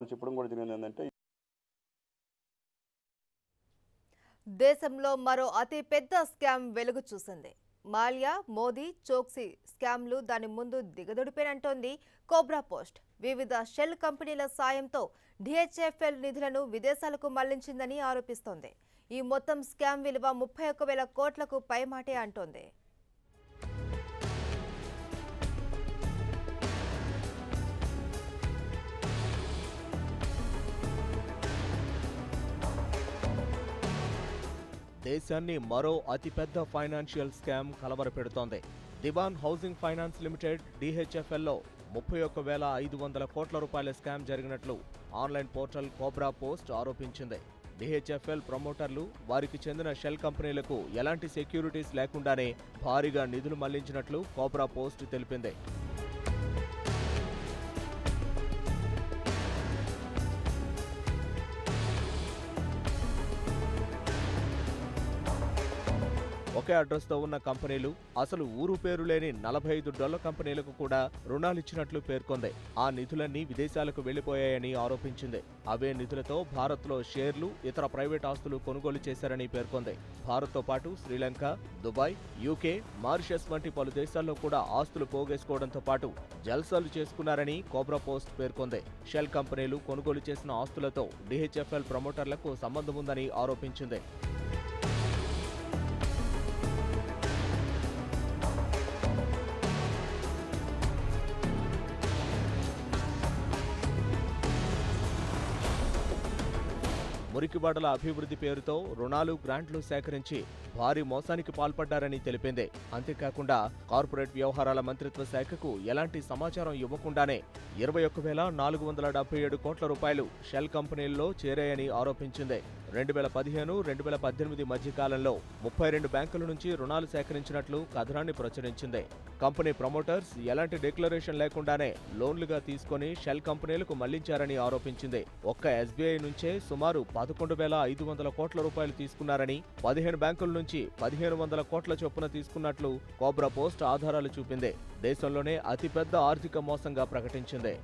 చెప్పడం కూడా జరిగింది ఏంటంటే దేశంలో మరో అతి పెద్ద స్కామ్ వెలుగు చూసింది. మాల్యా, మోదీ, చోక్సీ స్కామ్లు దాని ముందు దిగదుడిపేనంటోంది కోబ్రా పోస్ట్. వివిధ షెల్ కంపెనీల సాయంతో డిహెచ్ఎఫ్ఎల్ నిధులను విదేశాలకు మళ్లించిందని ఆరోపిస్తోంది. ఈ మొత్తం స్కామ్ విలువ 31,000 కోట్లకు పైమాటే అంటోంది. దేశాన్ని మరో అతిపెద్ద ఫైనాన్షియల్ స్కామ్ కలవరపెడుతోంది. దివాన్ హౌసింగ్ ఫైనాన్స్ లిమిటెడ్ డిహెచ్ఎఫ్ఎల్లో 31,500 కోట్ల రూపాయల స్కామ్ జరిగినట్లు ఆన్లైన్ పోర్టల్ కోబ్రా పోస్ట్ ఆరోపించింది. డిహెచ్ఎఫ్ఎల్ ప్రమోటర్లు వారికి చెందిన షెల్ కంపెనీలకు ఎలాంటి సెక్యూరిటీస్ లేకుండానే భారీగా నిధులు మళ్లించినట్లు కోబ్రా పోస్ట్ తెలిపింది. ఒకే అడ్రస్తో ఉన్న కంపెనీలు అసలు ఊరు పేరు లేని $45 కంపెనీలకు కూడా రుణాలిచ్చినట్లు పేర్కొంది. ఆ నిధులన్నీ విదేశాలకు వెళ్లిపోయాయని ఆరోపించింది. అవే నిధులతో భారత్లో షేర్లు, ఇతర ప్రైవేట్ ఆస్తులు కొనుగోలు చేశారని పేర్కొంది. భారత్తో పాటు శ్రీలంక, దుబాయ్, యూకే, మారిషస్ వంటి పలు దేశాల్లో కూడా ఆస్తులు పోగేసుకోవడంతో పాటు జల్సాలు చేసుకున్నారని కోబ్రా పోస్ట్ పేర్కొంది. షెల్ కంపెనీలు కొనుగోలు చేసిన ఆస్తులతో డిహెచ్ఎఫ్ఎల్ ప్రమోటర్లకు సంబంధం ఉందని ఆరోపించింది. మురికివాడల అభివృద్ధి పేరుతో రుణాలు, గ్రాంట్లు సేకరించి భారీ మోసానికి పాల్పడ్డారని తెలిపింది. అంతేకాకుండా కార్పొరేట్ వ్యవహారాల మంత్రిత్వ శాఖకు ఎలాంటి సమాచారం ఇవ్వకుండానే 21,477 కోట్ల రూపాయలు షెల్ కంపెనీల్లో చేరాయని ఆరోపించింది. 2015-2018 మధ్యకాలంలో 32 బ్యాంకుల నుంచి రుణాలు సేకరించినట్లు కథనాన్ని ప్రచురించింది. కంపెనీ ప్రమోటర్స్ ఎలాంటి డిక్లరేషన్ లేకుండానే లోన్లుగా తీసుకుని షెల్ కంపెనీలకు మళ్లించారని ఆరోపించింది. ఒక్క ఎస్బీఐ నుంచే సుమారు 11,500 కోట్ల రూపాయలు తీసుకున్నారని, 15 బ్యాంకుల నుంచి 1,500 కోట్ల చొప్పున తీసుకున్నట్లు కోబ్రా పోస్ట్ ఆధారాలు చూపింది. దేశంలోనే అతిపెద్ద ఆర్థిక మోసంగా ప్రకటించింది.